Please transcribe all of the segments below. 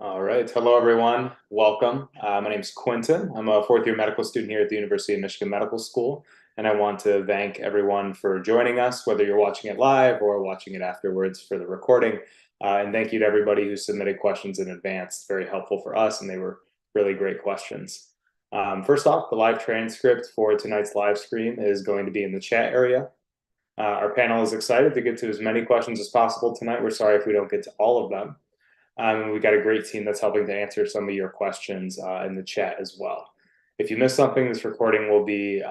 All right. Hello, everyone. Welcome. My name is Quentin. I'm a fourth year medical student here at the University of Michigan Medical School. And I want to thank everyone for joining us, whether you're watching it live or watching it afterwards for the recording. And thank you to everybody who submitted questions in advance. It's very helpful for us, and they were really great questions. First off, the live transcript for tonight's live stream is going to be in the chat area. Our panel is excited to get to as many questions as possible tonight. We're sorry if we don't get to all of them. We've got a great team that's helping to answer some of your questions in the chat as well. If you missed something, this recording will be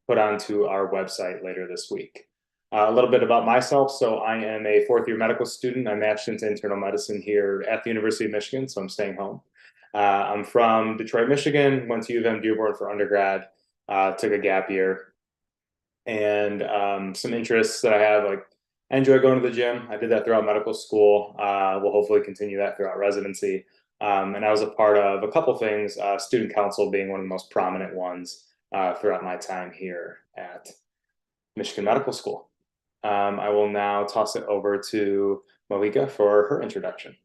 put onto our website later this week. A little bit about myself. So I am a fourth year medical student. I'm matched into internal medicine here at the University of Michigan, so I'm staying home. I'm from Detroit, Michigan, went to U of M Dearborn for undergrad, took a gap year, and some interests that I have, like I enjoy going to the gym. I did that throughout medical school. We'll hopefully continue that throughout residency. And I was a part of a couple things, student council being one of the most prominent ones throughout my time here at Michigan Medical School. I will now toss it over to Malika for her introduction.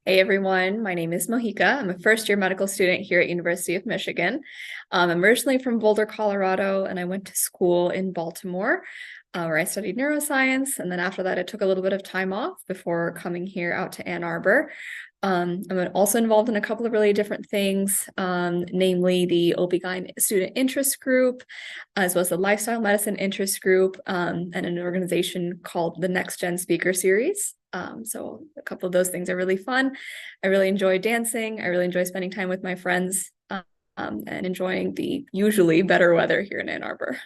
Hey everyone, my name is Mohika. I'm a first year medical student here at University of Michigan. I'm originally from Boulder, Colorado, and I went to school in Baltimore, where I studied neuroscience. And then after that, I took a little bit of time off before coming here out to Ann Arbor. I'm also involved in a couple of really different things, namely the OB/GYN student interest group, as well as the lifestyle medicine interest group, and an organization called the Next Gen Speaker Series. So a couple of those things are really fun. I really enjoy dancing. I really enjoy spending time with my friends, and enjoying the usually better weather here in Ann Arbor.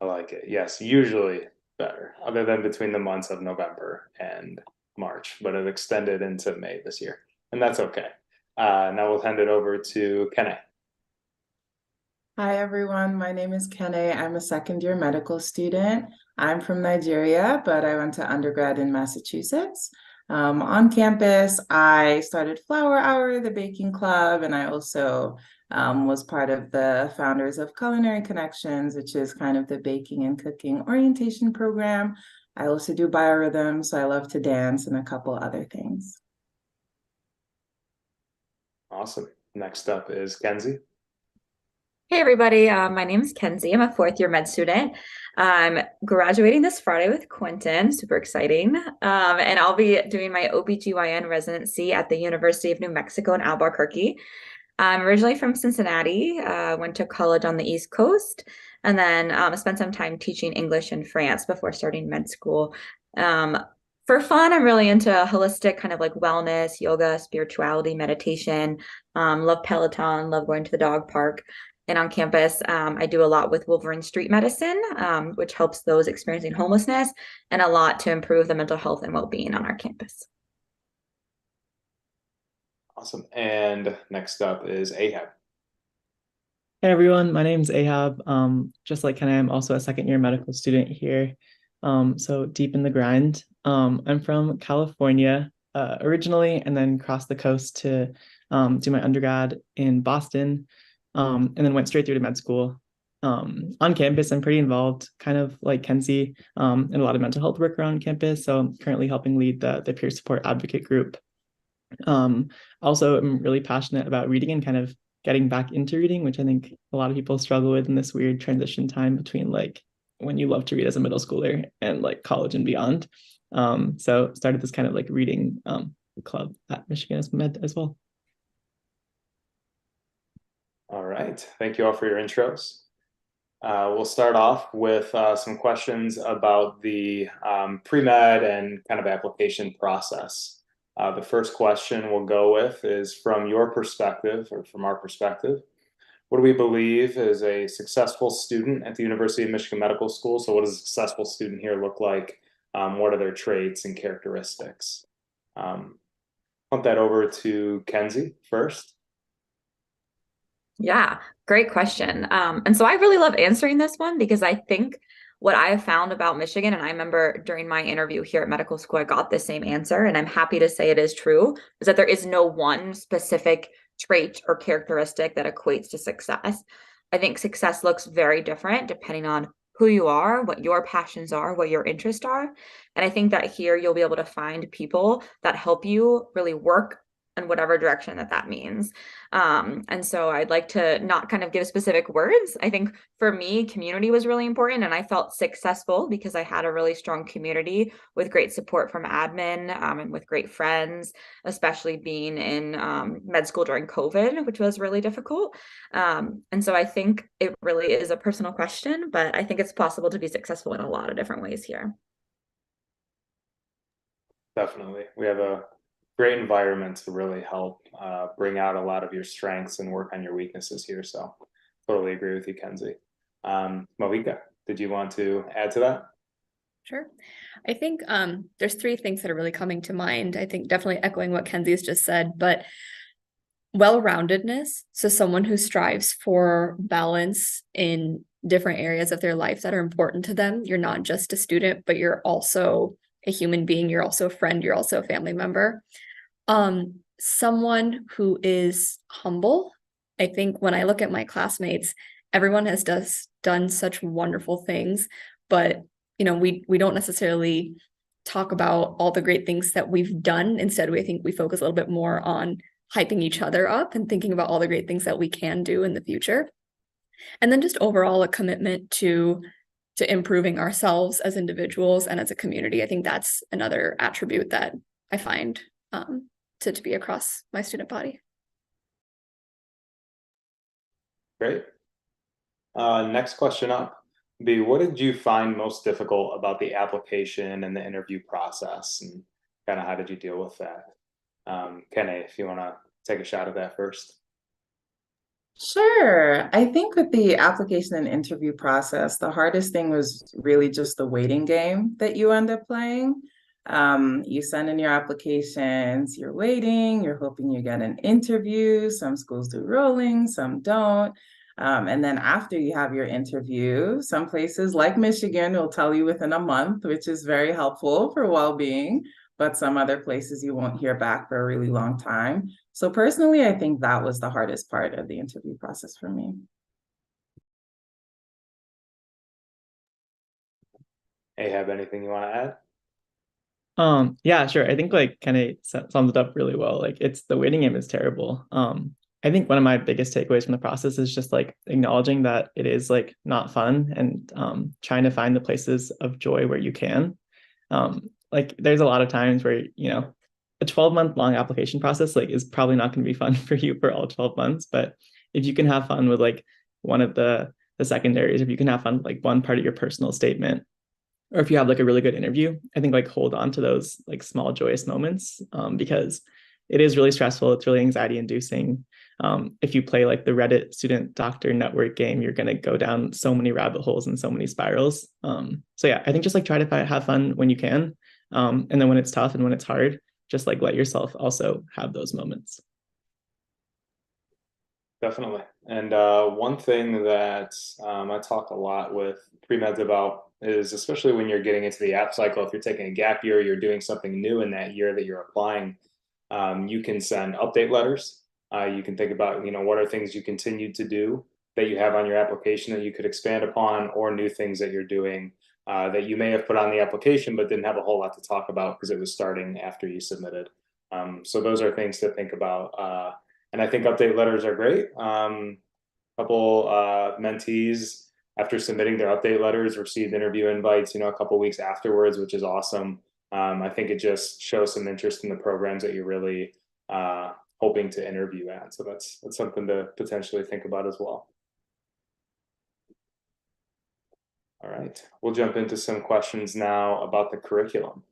I like it. Yes, usually better, other than between the months of November and March, but it extended into May this year, and that's okay. Now we'll hand it over to Kene. Hi, everyone. My name is Kene. I'm a second year medical student. I'm from Nigeria, but I went to undergrad in Massachusetts. On campus, I started Flower Hour, the baking club, and I also was part of the founders of Culinary Connections, which is kind of the baking and cooking orientation program. I also do biorhythms, so I love to dance and a couple other things. Awesome. Next up is Kenzie. Hey everybody, my name is Kenzie. I'm a fourth year med student. I'm graduating this Friday with Quentin, super exciting. And I'll be doing my OB/GYN residency at the University of New Mexico in Albuquerque. I'm originally from Cincinnati, went to college on the East Coast, and then spent some time teaching English in France before starting med school. For fun, I'm really into holistic kind of like wellness, yoga, spirituality, meditation. Love Peloton, love going to the dog park. And on campus, I do a lot with Wolverine Street Medicine, which helps those experiencing homelessness, and a lot to improve the mental health and well-being on our campus. Awesome. And next up is Ahab. Hey everyone, my name's Ahab. Just like Ken, I'm also a second year medical student here. So deep in the grind. I'm from California originally, and then crossed the coast to do my undergrad in Boston. And then went straight through to med school. On campus, I'm pretty involved, kind of like Kenzie, in a lot of mental health work around campus. So I'm currently helping lead the peer support advocate group. Also, I'm really passionate about reading and kind of getting back into reading, which I think a lot of people struggle with in this weird transition time between like when you love to read as a middle schooler and like college and beyond. So started this kind of like reading club at Michigan Med as well. All right. Thank you all for your intros. We'll start off with some questions about the pre-med and kind of application process. The first question we'll go with is from your perspective, or from our perspective. What do we believe is a successful student at the University of Michigan Medical School? So what does a successful student here look like? What are their traits and characteristics? Pump that over to Kenzie first. Yeah, great question. And so I really love answering this one because I think what I have found about Michigan, and I remember during my interview here at medical school, I got the same answer, and I'm happy to say it is true, is that there is no one specific trait or characteristic that equates to success. I think success looks very different depending on who you are, what your passions are, what your interests are. And I think that here you'll be able to find people that help you really work in whatever direction that means. And so I'd like to not kind of give specific words. I think for me, community was really important, and I felt successful because I had a really strong community with great support from admin, and with great friends, especially being in med school during COVID, which was really difficult. And so I think it really is a personal question, but I think it's possible to be successful in a lot of different ways here. Definitely. We have a great environment to really help bring out a lot of your strengths and work on your weaknesses here. So totally agree with you, Kenzie. Mohika, did you want to add to that? Sure. I think there's three things that are really coming to mind. I think definitely echoing what Kenzie's just said, but well-roundedness. So someone who strives for balance in different areas of their life that are important to them. You're not just a student, but you're also a human being. You're also a friend. You're also a family member. Someone who is humble. I think when I look at my classmates, everyone has done such wonderful things, but we don't necessarily talk about all the great things that we've done. Instead, I think we focus a little bit more on hyping each other up and thinking about all the great things that we can do in the future. And then just overall a commitment to improving ourselves as individuals and as a community. I think that's another attribute that I find to be across my student body. Great. Next question up would be, what did you find most difficult about the application and the interview process, and kind of how did you deal with that? Kenny, if you want to take a shot at that first. Sure. I think with the application and interview process, the hardest thing was really just the waiting game that you end up playing. You send in your applications, you're waiting, you're hoping you get an interview. Some schools do rolling, some don't. And then after you have your interview, some places like Michigan will tell you within a month, which is very helpful for well-being, but some other places you won't hear back for a really long time. So personally, I think that was the hardest part of the interview process for me. Hey, have anything you want to add? Yeah, sure. I think like kind of sums it up really well. Like it's the waiting game is terrible. I think one of my biggest takeaways from the process is just like acknowledging that it is like not fun, and trying to find the places of joy where you can. Like there's a lot of times where, a 12-month long application process like is probably not going to be fun for you for all 12 months. But if you can have fun with like one of the secondaries, if you can have fun with like one part of your personal statement, or if you have like a really good interview, I think like hold on to those like small joyous moments, because it is really stressful. It's really anxiety inducing. If you play like the Reddit student doctor network game, you're going to go down so many rabbit holes and so many spirals. So yeah, I think just like try to have fun when you can. And then when it's tough and when it's hard, just like let yourself also have those moments. Definitely. And one thing that I talk a lot with pre-meds about is, especially when you're getting into the app cycle, if you're taking a gap year, you're doing something new in that year that you're applying, you can send update letters. You can think about, what are things you continue to do that you have on your application that you could expand upon, or new things that you're doing that you may have put on the application but didn't have a whole lot to talk about because it was starting after you submitted. So those are things to think about. And I think update letters are great. Couple mentees, after submitting their update letters, received interview invites, a couple weeks afterwards, which is awesome. I think it just shows some interest in the programs that you're really hoping to interview at. So that's something to potentially think about as well. All right, we'll jump into some questions now about the curriculum.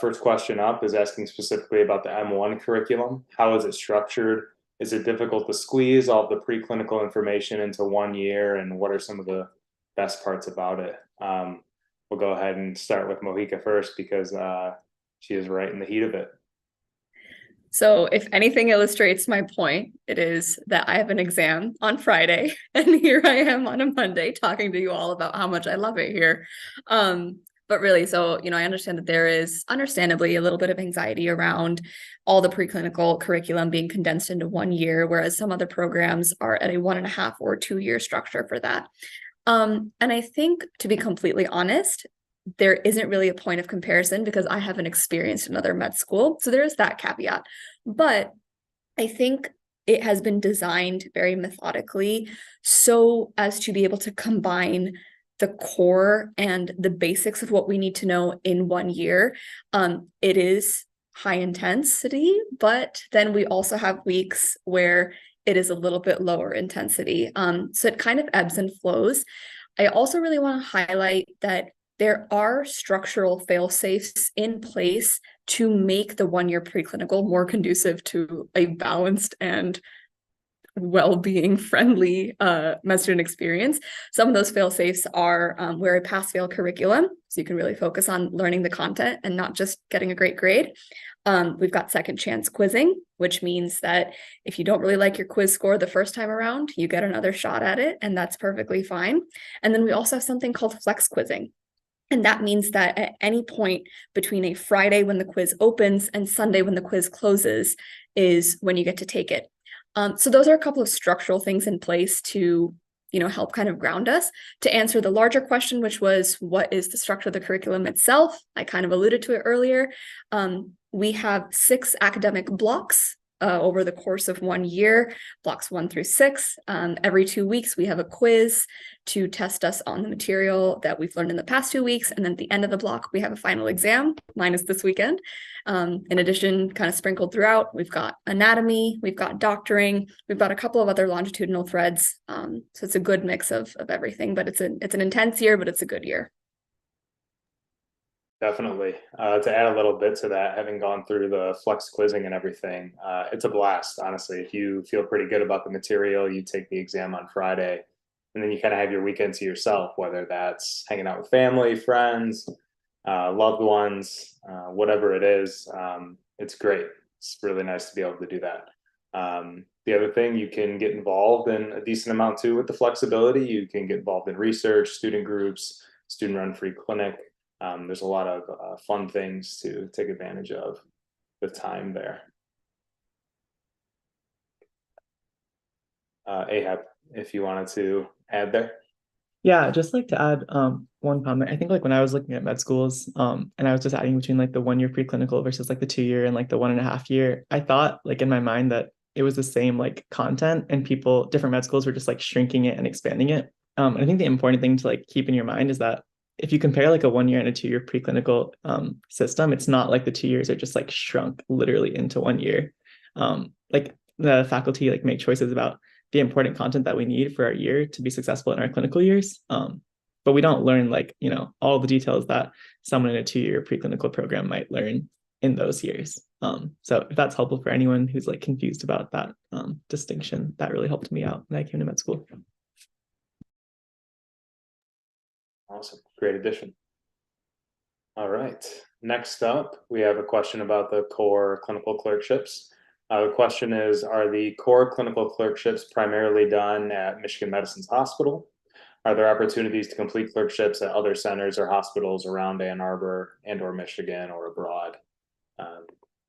First question up is asking specifically about the M1 curriculum. How is it structured? Is it difficult to squeeze all the preclinical information into 1 year? And what are some of the best parts about it? We'll go ahead and start with Mohika first, because she is right in the heat of it. So if anything illustrates my point, it is that I have an exam on Friday, and here I am on a Monday talking to you all about how much I love it here. But really, so, I understand that there is understandably a little bit of anxiety around all the preclinical curriculum being condensed into 1 year, whereas some other programs are at a 1.5 or 2 year structure for that. And I think, to be completely honest, there isn't really a point of comparison because I haven't experienced another med school. So there is that caveat. But I think it has been designed very methodically so as to be able to combine the core and the basics of what we need to know in 1 year. It is high intensity, but then we also have weeks where it is a little bit lower intensity. So it kind of ebbs and flows. I also really want to highlight that there are structural fail-safes in place to make the 1 year preclinical more conducive to a balanced and well-being friendly med student experience. Some of those fail-safes are we're a pass-fail curriculum, so you can really focus on learning the content and not just getting a great grade. We've got second chance quizzing, which means that if you don't really like your quiz score the first time around, you get another shot at it, and that's perfectly fine. And then we also have something called flex quizzing. And that means that at any point between a Friday when the quiz opens and Sunday when the quiz closes is when you get to take it. So those are a couple of structural things in place to, help kind of ground us. To answer the larger question, which was, what is the structure of the curriculum itself? I kind of alluded to it earlier. We have 6 academic blocks over the course of 1 year, blocks 1 through 6. Every 2 weeks, we have a quiz to test us on the material that we've learned in the past 2 weeks. And then at the end of the block, we have a final exam. Mine is this weekend. In addition, kind of sprinkled throughout, we've got anatomy, we've got doctoring, we've got a couple of other longitudinal threads. So it's a good mix of everything, but it's an intense year, but it's a good year. Definitely. To add a little bit to that, having gone through the flex quizzing and everything, it's a blast, honestly. If you feel pretty good about the material, you take the exam on Friday, and then you kind of have your weekend to yourself, whether that's hanging out with family, friends, loved ones, whatever it is. It's great. It's really nice to be able to do that. The other thing, you can get involved in a decent amount too with the flexibility. You can get involved in research, student groups, student-run free clinic. There's a lot of fun things to take advantage of with time there. Ahab, if you wanted to add there. Yeah, just like to add one comment. I think like when I was looking at med schools, and I was just adding between like the 1 year preclinical versus like the 2 year and like the 1.5 year, I thought like in my mind that it was the same like content, and different med schools were just like shrinking it and expanding it. And I think the important thing to like keep in your mind is that if you compare like a 1 year and a 2 year preclinical system, it's not like the 2 years are just like shrunk literally into 1 year. Like the faculty like make choices about the important content that we need for our year to be successful in our clinical years. But we don't learn like, all the details that someone in a 2 year preclinical program might learn in those years. So if that's helpful for anyone who's like confused about that distinction, that really helped me out when I came to med school. Awesome. Great addition. All right. Next up, we have a question about the core clinical clerkships. The question is, are the core clinical clerkships primarily done at Michigan Medicine's hospital? Are there opportunities to complete clerkships at other centers or hospitals around Ann Arbor and or Michigan or abroad?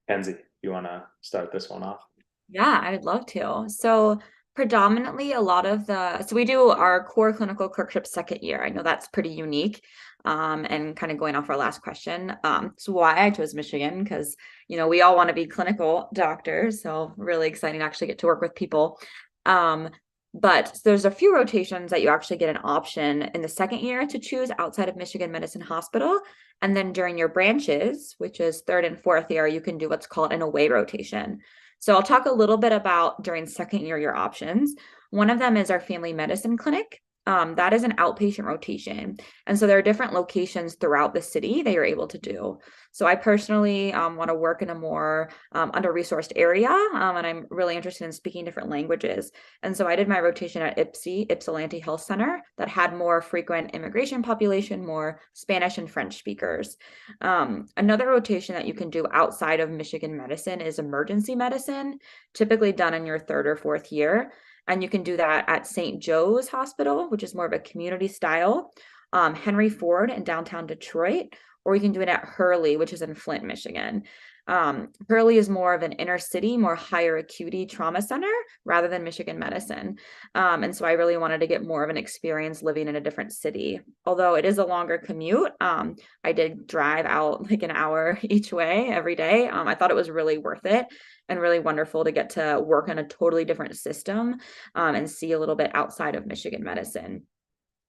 Kenzie, you want to start this one off? Yeah, I would love to. So predominantly so we do our core clinical clerkship second year. I know that's pretty unique. And kind of going off our last question. So why I chose Michigan, because, we all want to be clinical doctors. So really exciting to actually get to work with people. But there's a few rotations that you actually get an option in the second year to choose outside of Michigan Medicine Hospital. And then during your branches, which is third and fourth year, you can do what's called an away rotation. So I'll talk a little bit about during second year, your options. One of them is our family medicine clinic. That is an outpatient rotation. And so there are different locations throughout the city that you're able to do. So I personally want to work in a more under-resourced area, and I'm really interested in speaking different languages. And so I did my rotation at Ypsilanti Health Center that had more frequent immigration population, more Spanish and French speakers. Another rotation that you can do outside of Michigan Medicine is emergency medicine, typically done in your third or fourth year. And you can do that at St. Joe's Hospital, which is more of a community style, Henry Ford in downtown Detroit, or you can do it at Hurley, which is in Flint, Michigan. Hurley is more of an inner city, more higher acuity trauma center rather than Michigan Medicine. And so I really wanted to get more of an experience living in a different city. Although it is a longer commute, I did drive out like an hour each way every day. I thought it was really worth it and really wonderful to get to work in a totally different system and see a little bit outside of Michigan Medicine.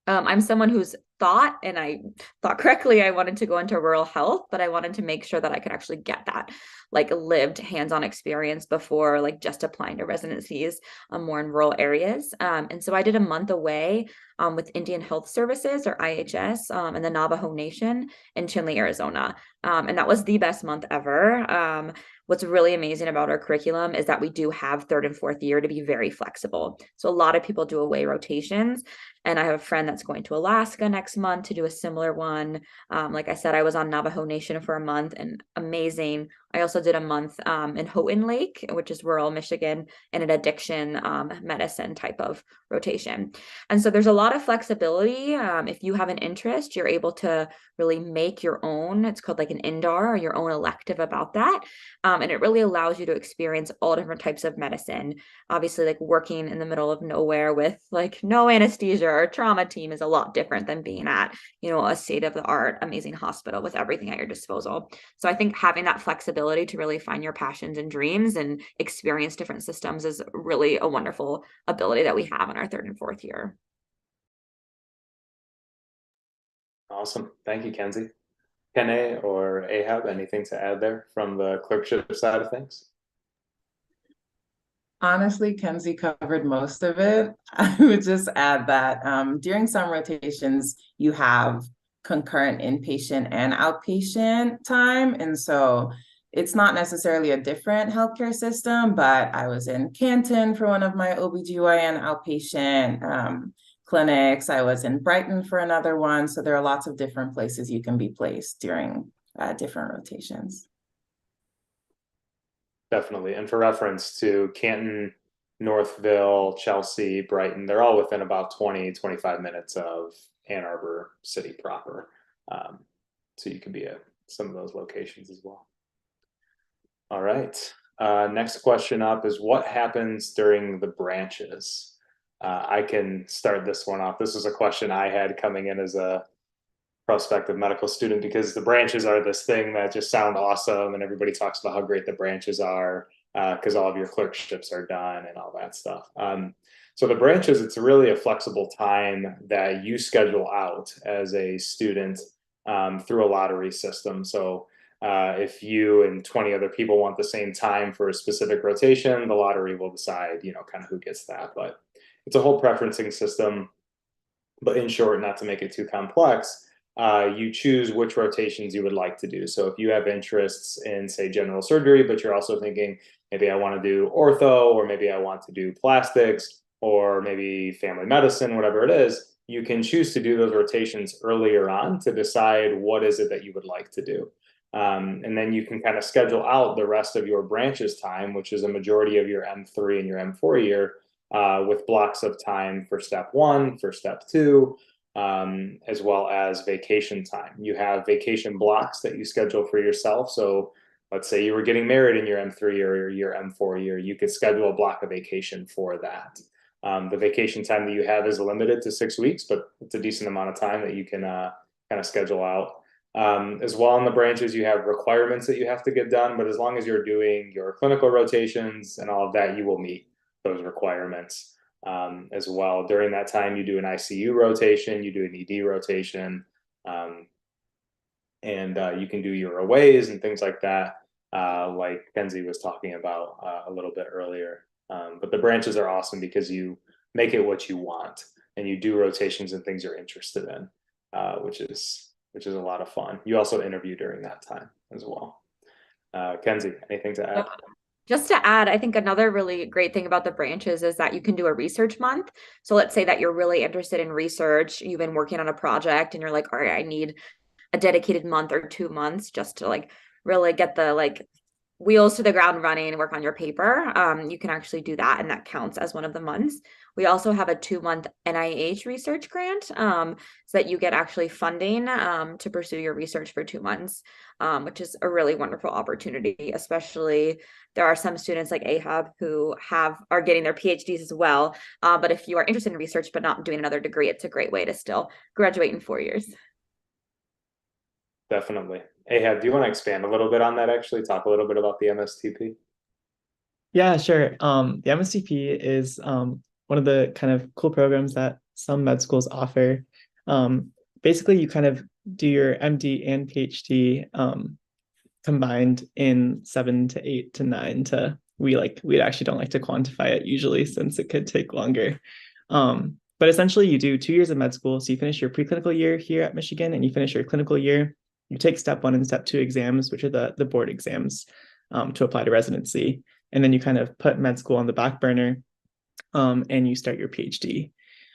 I'm someone who's thought, and I thought correctly, I wanted to go into rural health, but I wanted to make sure that I could actually get that like lived hands-on experience before like just applying to residencies more in rural areas. And so I did a month away with Indian Health Services, or IHS, in the Navajo Nation in Chinle, Arizona. And that was the best month ever. What's really amazing about our curriculum is that we do have third and fourth year to be very flexible. So a lot of people do away rotations. And I have a friend that's going to Alaska next month to do a similar one. Like I said, I was on Navajo Nation for a month and amazing. I also did a month in Houghton Lake, which is rural Michigan, in an addiction medicine type of rotation. And so there's a lot of flexibility. If you have an interest, you're able to really make your own, it's called like an INDAR, or your own elective about that. And it really allows you to experience all different types of medicine. Obviously, like working in the middle of nowhere with like no anesthesia or trauma team is a lot different than being at, a state-of-the-art, amazing hospital with everything at your disposal. So I think having that flexibility to really find your passions and dreams and experience different systems is really a wonderful ability that we have in our third and fourth year. Awesome. Thank you, Kenzie. Kene or Ahab, anything to add there from the clerkship side of things? Honestly, Kenzie covered most of it. I would just add that during some rotations, you have concurrent inpatient and outpatient time. And so it's not necessarily a different healthcare system, but I was in Canton for one of my OBGYN outpatient clinics. I was in Brighton for another one. So there are lots of different places you can be placed during different rotations. Definitely. And for reference to Canton, Northville, Chelsea, Brighton, they're all within about 20-25 minutes of Ann Arbor city proper. So you can be at some of those locations as well. All right. Next question up is, what happens during the branches? I can start this one off. This was a question I had coming in as a prospective medical student, because the branches are this thing that just sound awesome, and everybody talks about how great the branches are because all of your clerkships are done and all that stuff. So the branches, it's really a flexible time that you schedule out as a student through a lottery system. So if you and 20 other people want the same time for a specific rotation, the lottery will decide, kind of who gets that. But it's a whole preferencing system. But in short, not to make it too complex, you choose which rotations you would like to do. So if you have interests in, say, general surgery, but you're also thinking, maybe I want to do ortho, or maybe I want to do plastics, or maybe family medicine, whatever it is, you can choose to do those rotations earlier on to decide what is it that you would like to do. And then you can kind of schedule out the rest of your branches time, which is a majority of your M3 and your M4 year, with blocks of time for step 1, for step 2, as well as vacation time. You have vacation blocks that you schedule for yourself. So let's say you were getting married in your M3 or your M4 year, you could schedule a block of vacation for that. The vacation time that you have is limited to 6 weeks, but it's a decent amount of time that you can kind of schedule out. As well, in the branches, you have requirements that you have to get done, but as long as you're doing your clinical rotations and all of that, you will meet those requirements. As well, during that time, you do an ICU rotation, you do an ED rotation, and you can do your aways and things like that, like Kenzie was talking about a little bit earlier. But the branches are awesome because you make it what you want, and you do rotations and things you're interested in, which is a lot of fun. You also interview during that time as well. Kenzie, anything to add? Just to add, I think another really great thing about the branches is that you can do a research month. So let's say that you're really interested in research, you've been working on a project and you're like, all right, I need a dedicated month or 2 months just to like really get the wheels to the ground running and work on your paper, you can actually do that, and that counts as one of the months. We also have a 2-month NIH research grant, so that you get actually funding to pursue your research for 2 months, which is a really wonderful opportunity. Especially, there are some students like Ahab who are getting their PhDs as well. But if you are interested in research but not doing another degree, it's a great way to still graduate in 4 years. Definitely. Ahab, do you want to expand a little bit on that, actually? Talk a little bit about the MSTP? Yeah, sure. The MSTP is one of the kind of cool programs that some med schools offer. Basically, you kind of do your MD and PhD combined in 7 to 8 to 9 to we actually don't like to quantify it usually since it could take longer. But essentially you do 2 years of med school. So you finish your preclinical year here at Michigan and you finish your clinical year. You take step 1 and step 2 exams, which are the board exams to apply to residency. And then you kind of put med school on the back burner and you start your PhD.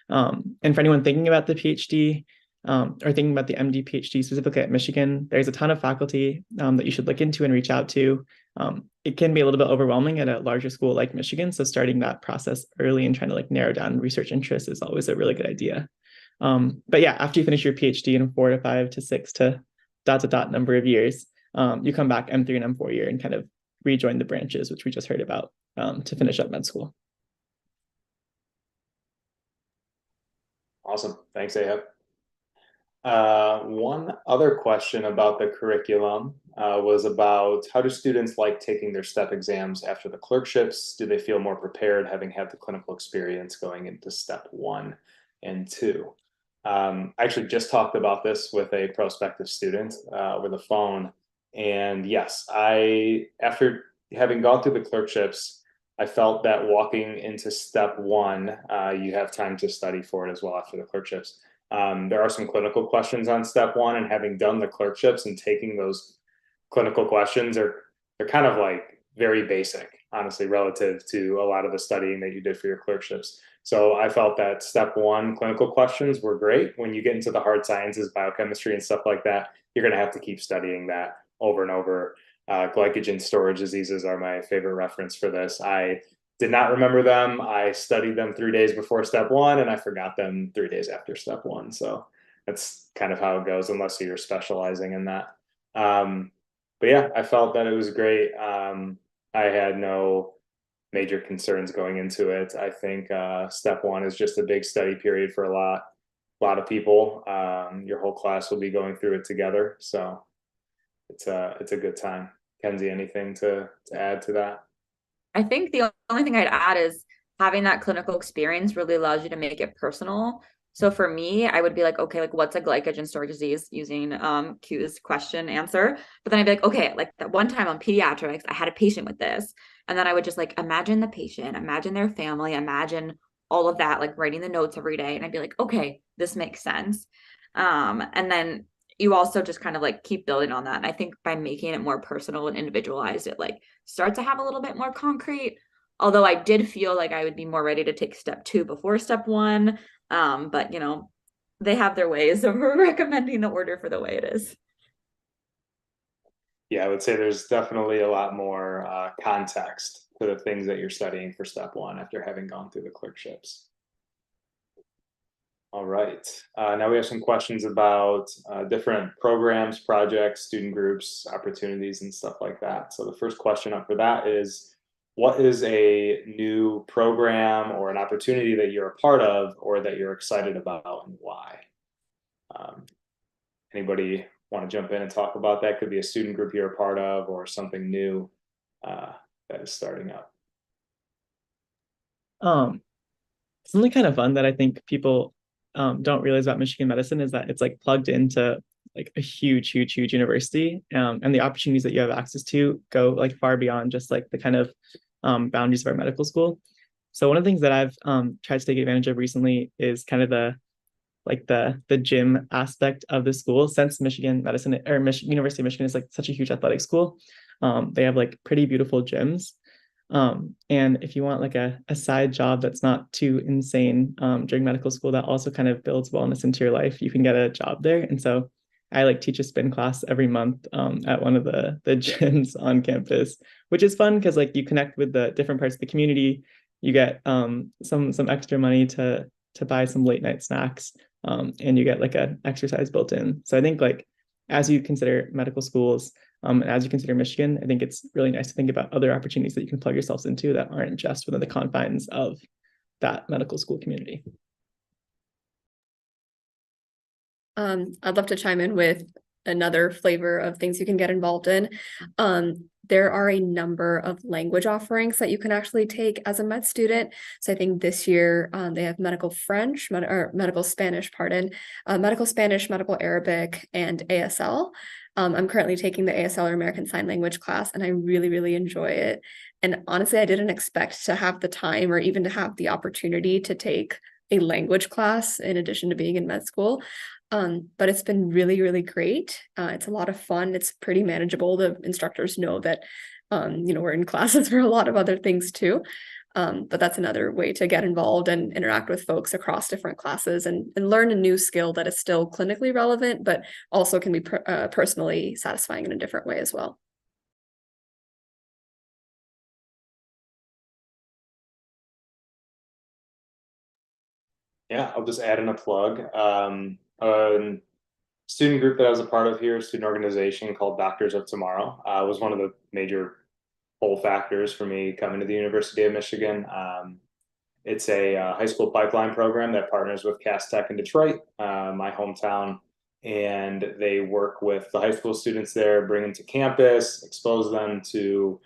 And for anyone thinking about the PhD, or thinking about the MD PhD specifically at Michigan, there's a ton of faculty that you should look into and reach out to. It can be a little bit overwhelming at a larger school like Michigan, so starting that process early and trying to narrow down research interests is always a really good idea. But yeah, after you finish your PhD in 4 to 5 to 6 to ... number of years, you come back M3 and M4 year and kind of rejoin the branches, which we just heard about, to finish up med school. Awesome. Thanks, Ahab. One other question about the curriculum was about how do students like taking their step exams after the clerkships? Do they feel more prepared having had the clinical experience going into step 1 and 2? I actually just talked about this with a prospective student over the phone. And yes, after having gone through the clerkships, I felt that walking into step 1, you have time to study for it as well after the clerkships. There are some clinical questions on step 1, and having done the clerkships and taking those clinical questions, they're kind of very basic, honestly, relative to a lot of the studying that you did for your clerkships. So I felt that step 1 clinical questions were great. When you get into the hard sciences, biochemistry and stuff like that, you're going to have to keep studying that over and over. Glycogen storage diseases are my favorite reference for this. I did not remember them. I studied them 3 days before step 1, and I forgot them 3 days after step 1. So that's kind of how it goes, unless you're specializing in that. But yeah, I felt that it was great. I had no major concerns going into it. I think step 1 is just a big study period for a lot of people. Your whole class will be going through it together, so it's a good time. Kenzie, anything to add to that? I think the only thing I'd add is having that clinical experience really allows you to make it personal. So for me, I would be like, okay, what's a glycogen storage disease, using Q's question answer. But then I'd be like, okay, that one time on pediatrics, I had a patient with this. And then I would just imagine the patient, imagine their family, imagine all of that, writing the notes every day. And I'd be like, okay, this makes sense. And then you also just kind of keep building on that. And I think by making it more personal and individualized, it starts to have a little bit more concrete. Although I did feel like I would be more ready to take step 2 before step 1. But they have their ways of recommending the order for the way it is. Yeah, I would say there's definitely a lot more context to the things that you're studying for step 1 after having gone through the clerkships. All right, now we have some questions about different programs, projects, student groups, opportunities, and stuff like that. So the first question up for that is, what is a new program or an opportunity that you're a part of or that you're excited about, and why? Anybody want to jump in and talk about that? Could be a student group you're a part of or something new that is starting up. Something kind of fun that I think people don't realize about Michigan medicine is that it's plugged into a huge university, and the opportunities that you have access to go far beyond just the kind of boundaries of our medical school. So one of the things that I've tried to take advantage of recently is kind of the gym aspect of the school. Since Michigan medicine or University of Michigan is such a huge athletic school, they have pretty beautiful gyms. And if you want a side job that's not too insane during medical school, that also kind of builds wellness into your life, you can get a job there. And so I like teach a spin class every month at one of the gyms on campus, which is fun because like you connect with the different parts of the community. You get some extra money to buy some late night snacks, and you get like an exercise built in. So I think like as you consider medical schools, and as you consider Michigan, I think it's really nice to think about other opportunities that you can plug yourselves into that aren't just within the confines of that medical school community. I'd love to chime in with another flavor of things you can get involved in. There are a number of language offerings that you can actually take as a med student. So I think this year they have medical French, or medical Spanish, pardon, medical Spanish, medical Arabic, and ASL. I'm currently taking the ASL or American Sign Language class, and I really, really enjoy it. And honestly, I didn't expect to have the time or even to have the opportunity to take a language class in addition to being in med school. But it's been really, really great. It's a lot of fun. It's pretty manageable. The instructors know that, we're in classes for a lot of other things too. But that's another way to get involved and interact with folks across different classes and learn a new skill that is still clinically relevant, but also can be personally satisfying in a different way as well. Yeah, I'll just add in a plug. A student group that I was a part of here, a student organization called Doctors of Tomorrow, was one of the major pull factors for me coming to the University of Michigan. It's a high school pipeline program that partners with Cass Tech in Detroit, my hometown, and they work with the high school students there, bring them to campus, expose them to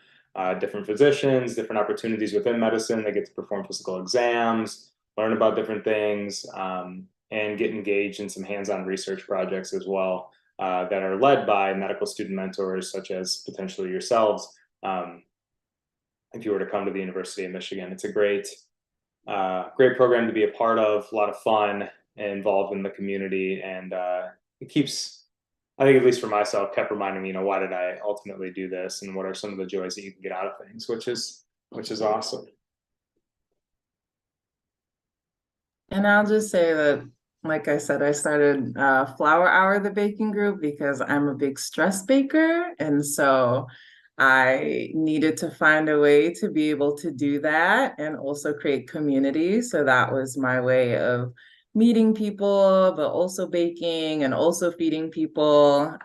different physicians, different opportunities within medicine. They get to perform physical exams, learn about different things, and get engaged in some hands-on research projects as well that are led by medical student mentors, such as potentially yourselves. If you were to come to the University of Michigan, it's a great program to be a part of, a lot of fun, and involved in the community. And it keeps, I think, at least for myself, kept reminding me, why did I ultimately do this? And what are some of the joys that you can get out of things, which is awesome. And I'll just say that, like I said, I started Flower Hour, the baking group, because I'm a big stress baker. And so I needed to find a way to be able to do that and also create community. So that was my way of meeting people, but also baking and also feeding people.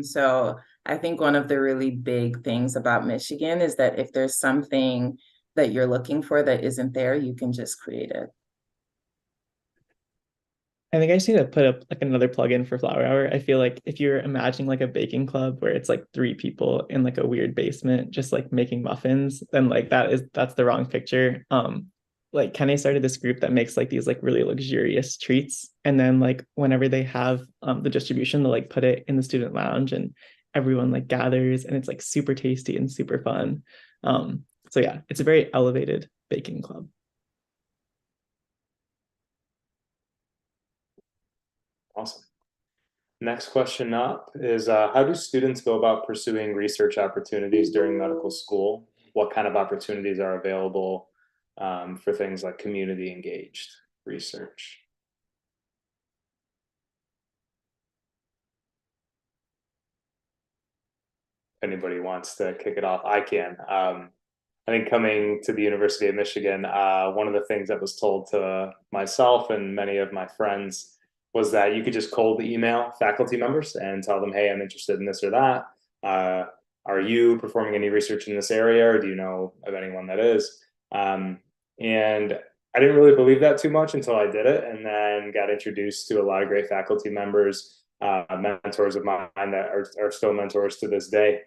So I think one of the really big things about Michigan is that if there's something that you're looking for that isn't there, you can just create it. I think I just need to put up like another plugin for Flower Hour. I feel like if you're imagining like a baking club where it's like 3 people in like a weird basement just like making muffins, then like that's the wrong picture. Like Kenny started this group that makes like these like really luxurious treats, and then like whenever they have the distribution, they'll like put it in the student lounge and everyone like gathers, and it's like super tasty and super fun. So yeah, it's a very elevated baking club. Awesome. Next question up is how do students go about pursuing research opportunities during medical school? What kind of opportunities are available for things like community engaged research? If anybody wants to kick it off, I can. I think coming to the University of Michigan, one of the things that was told to myself and many of my friends was that you could just cold email faculty members and tell them, hey, I'm interested in this or that. Are you performing any research in this area, or do you know of anyone that is? And I didn't really believe that too much until I did it, and then got introduced to a lot of great faculty members, mentors of mine that are still mentors to this day,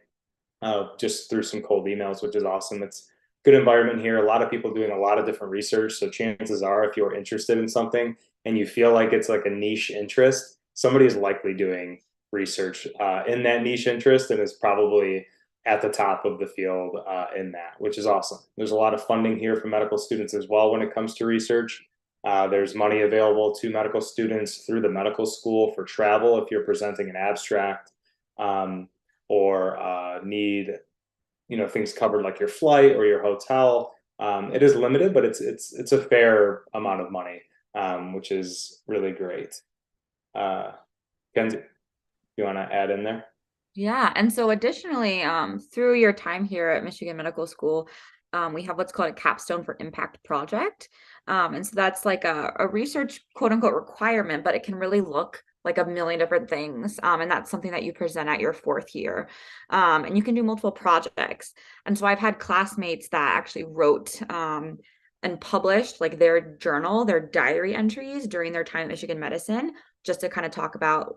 just through some cold emails, which is awesome. It's good environment here. A lot of people doing a lot of different research. So chances are, if you're interested in something and you feel like it's like a niche interest, somebody is likely doing research in that niche interest and is probably at the top of the field in that, which is awesome. There's a lot of funding here for medical students as well when it comes to research. There's money available to medical students through the medical school for travel if you're presenting an abstract, or need things covered like your flight or your hotel. It is limited, but it's a fair amount of money, which is really great. Kenzie. you want to add in there? Yeah, and so additionally, through your time here at Michigan Medical School, we have what's called a capstone for impact project. And so that's like a research quote unquote requirement, but it can really look like a million different things. And that's something that you present at your 4th year. And you can do multiple projects. And so I've had classmates that actually wrote and published like their journal, their diary entries during their time at Michigan Medicine, just to kind of talk about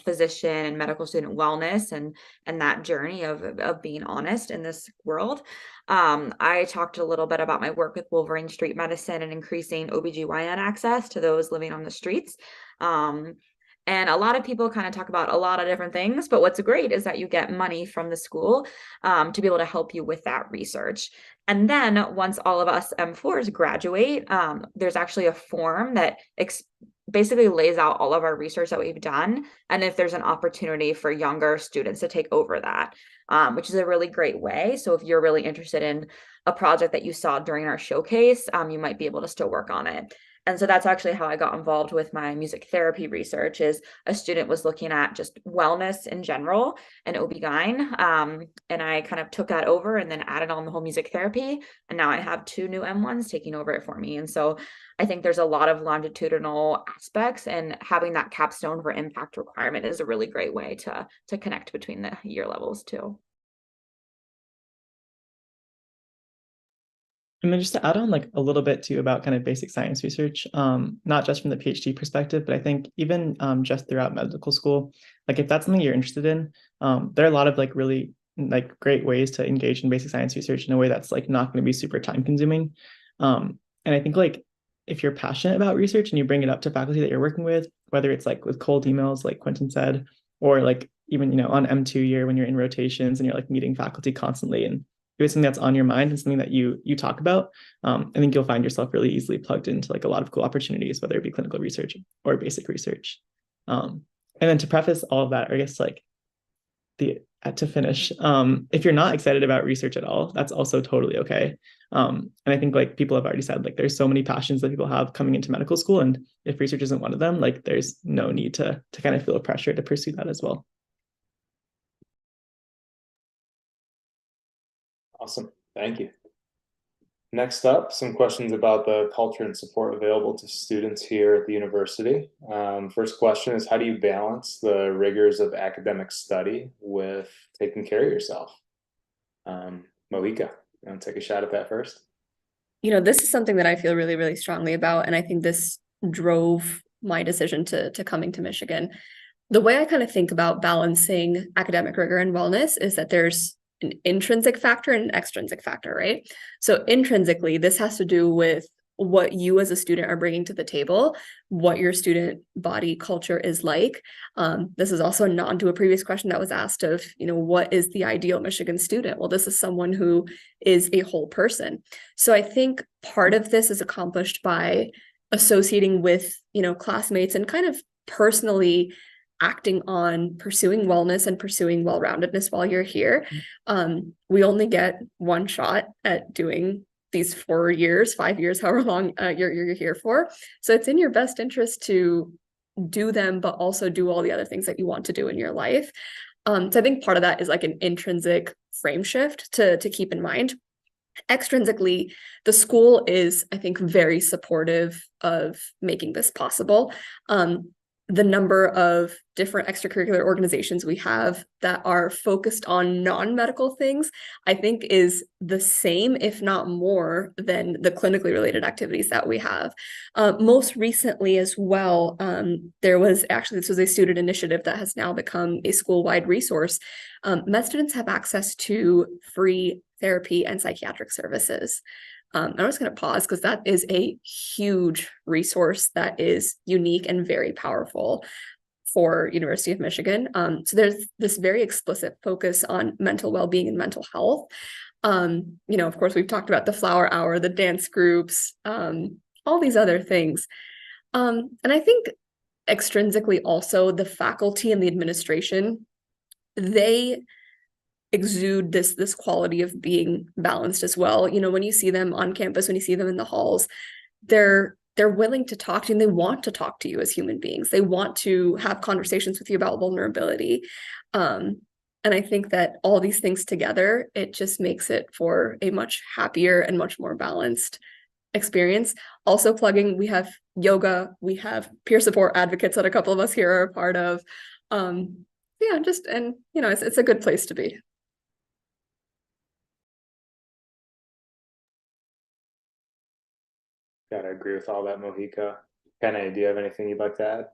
physician and medical student wellness and that journey of being honest in this world. I talked a little bit about my work with Wolverine Street Medicine and increasing OBGYN access to those living on the streets. And a lot of people kind of talk about a lot of different things, but what's great is that you get money from the school to be able to help you with that research. And then once all of us M4s graduate, there's actually a form that basically lays out all of our research that we've done. And if there's an opportunity for younger students to take over that, which is a really great way. So if you're really interested in a project that you saw during our showcase, you might be able to still work on it. And so that's actually how I got involved with my music therapy research. Is a student was looking at just wellness in general and OB-GYN. And I kind of took that over and then added on the whole music therapy. And now I have 2 new M1s taking over it for me. And so I think there's a lot of longitudinal aspects, and having that capstone for impact requirement is a really great way to connect between the year levels too. And then just to add on like a little bit too about kind of basic science research, not just from the PhD perspective, but I think even just throughout medical school, like if that's something you're interested in, there are a lot of like really like great ways to engage in basic science research in a way that's like not going to be super time consuming. And I think like if you're passionate about research and you bring it up to faculty that you're working with, whether it's like with cold emails, like Quentin said, or like even, you know, on M2 year when you're in rotations and you're like meeting faculty constantly, and if it's something that's on your mind and something that you talk about, I think you'll find yourself really easily plugged into like a lot of cool opportunities, whether it be clinical research or basic research. And then to preface all of that, or I guess like to finish, if you're not excited about research at all, that's also totally okay. And I think like people have already said, like there's so many passions that people have coming into medical school, and if research isn't one of them, like there's no need to kind of feel a pressure to pursue that as well. Awesome. Thank you. Next up, some questions about the culture and support available to students here at the university. First question is, how do you balance the rigors of academic study with taking care of yourself? Mohika, you want to take a shot at that first? You know, this is something that I feel really, really strongly about, and I think this drove my decision to coming to Michigan. The way I kind of think about balancing academic rigor and wellness is that there's an intrinsic factor and an extrinsic factor, right? So intrinsically, this has to do with what you as a student are bringing to the table, what your student body culture is like. This is also a nod to a previous question that was asked of, you know, what is the ideal Michigan student? Well, this is someone who is a whole person. So I think part of this is accomplished by associating with, you know, classmates and kind of personally acting on pursuing wellness and pursuing well-roundedness while you're here. We only get one shot at doing these 4 years, 5 years, however long you're here for. So it's in your best interest to do them, but also do all the other things that you want to do in your life. So I think part of that is like an intrinsic frame shift to keep in mind. Extrinsically, the school is, I think, very supportive of making this possible. The number of different extracurricular organizations we have that are focused on non-medical things, I think is the same, if not more, than the clinically related activities that we have. Most recently as well, this was a student initiative that has now become a school-wide resource. Med students have access to free therapy and psychiatric services. I'm just going to pause because that is a huge resource that is unique and very powerful for University of Michigan. So there's this very explicit focus on mental well-being and mental health. You know, of course, we've talked about the flower hour, the dance groups, all these other things. And I think extrinsically also the faculty and the administration, they exude this quality of being balanced as well. You know, when you see them on campus, when you see them in the halls, they're they're willing to talk to you and they want to talk to you as human beings. They want to have conversations with you about vulnerability. And I think that all these things together, it just makes it for a much happier and much more balanced experience. Also plugging, we have yoga, we have peer support advocates that a couple of us here are a part of. Yeah, just, and you know, it's a good place to be. Gotta agree with all that, Mohika. Kenny, do you have anything you'd like to add?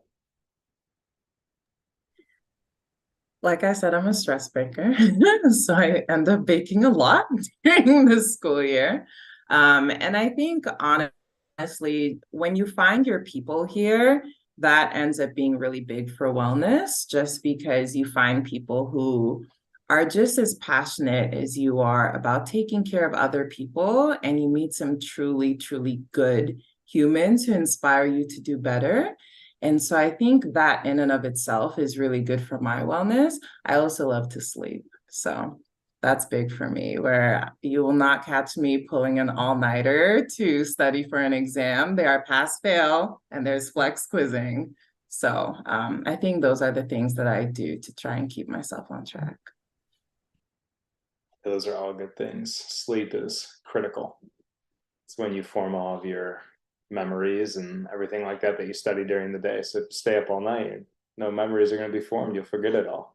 Like I said, I'm a stress baker, so I end up baking a lot during the school year. And I think honestly, when you find your people here, that ends up being really big for wellness, just because you find people who are just as passionate as you are about taking care of other people, and you meet some truly, truly good humans who inspire you to do better. And so I think that in and of itself is really good for my wellness. I also love to sleep. So that's big for me, where you will not catch me pulling an all-nighter to study for an exam. They are pass fail and there's flex quizzing. So I think those are the things that I do to try and keep myself on track. Those are all good things. Sleep is critical. It's when you form all of your memories and everything like that that you study during the day. So stay up all night, no memories are going to be formed. You'll forget it all.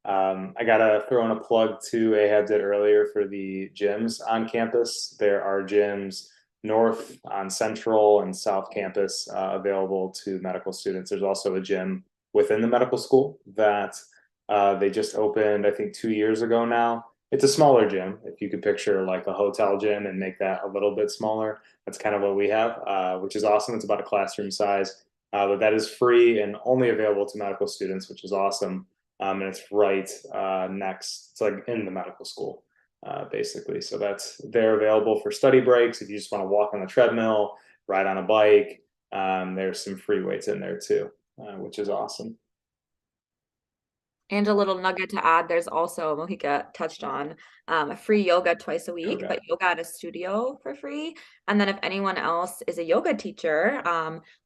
I gotta throw in a plug too. Ahab did earlier for the gyms on campus. There are gyms north on Central and South Campus available to medical students. There's also a gym within the medical school that they just opened, I think 2 years ago now. It's a smaller gym. If you could picture like a hotel gym and make that a little bit smaller, that's kind of what we have, which is awesome. It's about a classroom size, but that is free and only available to medical students, which is awesome. And it's right next, it's like in the medical school, basically. So they're available for study breaks. If you just want to walk on the treadmill, ride on a bike, there's some free weights in there too, which is awesome. And a little nugget to add, there's also, Mohika touched on, free yoga twice a week, but yoga at a studio for free. And then if anyone else is a yoga teacher,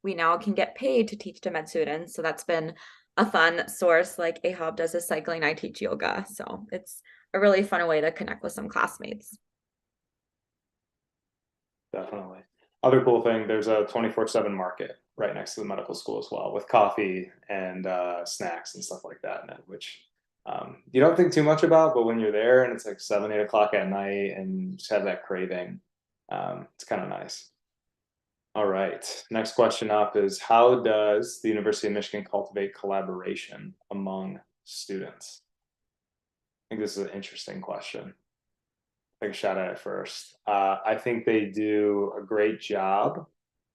we now can get paid to teach to med students. So that's been a fun source. Like Ahab does his cycling, I teach yoga. So it's a really fun way to connect with some classmates. Definitely. Other cool thing, there's a 24/7 market right next to the medical school as well, with coffee and snacks and stuff like that, which you don't think too much about, but when you're there and it's like 7, 8 o'clock at night and you just have that craving, it's kind of nice. All right, next question up is, how does the University of Michigan cultivate collaboration among students? I think this is an interesting question. Take a shot at it first. I think they do a great job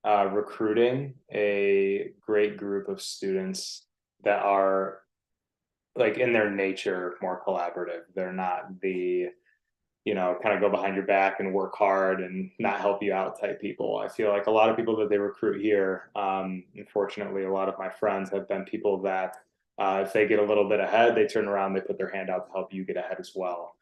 recruiting a great group of students that are, like, in their nature more collaborative. They're not the, kind of go behind your back and work hard and not help you out type people. I feel like a lot of people that they recruit here, unfortunately, a lot of my friends have been people that if they get a little bit ahead, they turn around, they put their hand out to help you get ahead as well.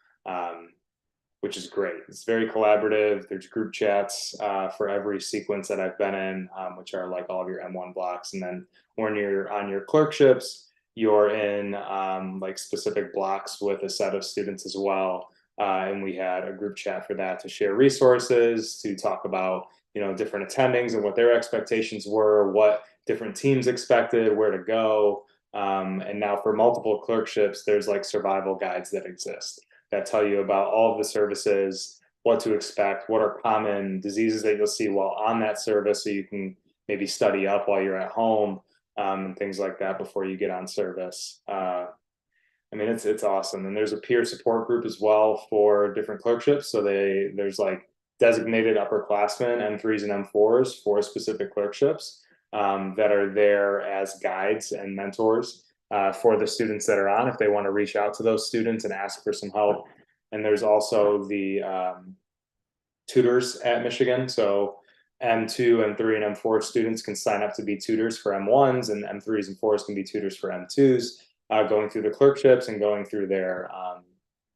Which is great. It's very collaborative. There's group chats for every sequence that I've been in, which are like all of your M1 blocks. And then when you're on your clerkships, you're in like specific blocks with a set of students as well. And we had a group chat for that to share resources, to talk about, different attendings and what their expectations were, what different teams expected, where to go. And now for multiple clerkships, there's like survival guides that exist that tell you about all of the services, what to expect, what are common diseases that you'll see while on that service, so you can maybe study up while you're at home, and things like that before you get on service. I mean, it's awesome. And there's a peer support group as well for different clerkships. So there's like designated upperclassmen, M3s and M4s for specific clerkships that are there as guides and mentors for the students that are on, if they want to reach out to those students and ask for some help. And there's also the tutors at Michigan. So M2, M3, and M4 students can sign up to be tutors for M1s, and M3s and 4s can be tutors for M2s, going through the clerkships and going through their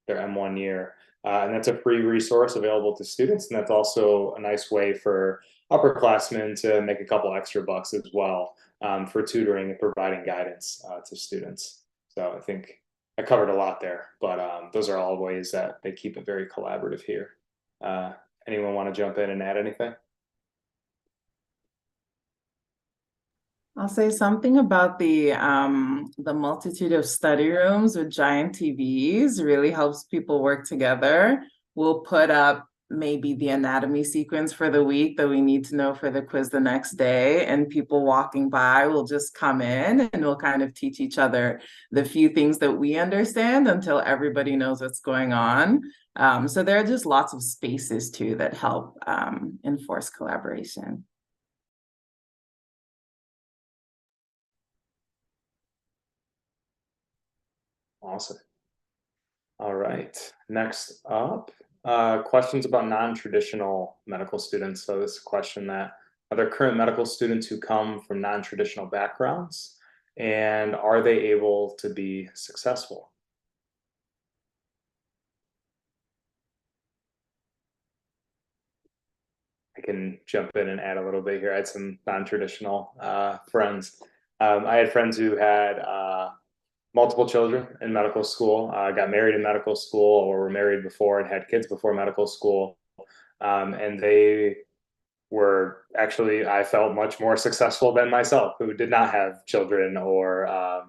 M1 year. And that's a free resource available to students. And that's also a nice way for upperclassmen to make a couple extra bucks as well for tutoring and providing guidance to students. So I think I covered a lot there, but those are all ways that they keep it very collaborative here. Anyone want to jump in and add anything? I'll say something about the multitude of study rooms with giant TVs really helps people work together. We'll put up maybe the anatomy sequence for the week that we need to know for the quiz the next day, and people walking by will just come in and we'll kind of teach each other the few things that we understand until everybody knows what's going on. So there are just lots of spaces too that help enforce collaboration. Awesome. All right, next up, questions about non-traditional medical students. So this is a question that, are there current medical students who come from non-traditional backgrounds, and are they able to be successful? I can jump in and add a little bit here. I had some non-traditional friends. I had friends who had multiple children in medical school, got married in medical school, or were married before and had kids before medical school. And they were actually, I felt, much more successful than myself, who did not have children or a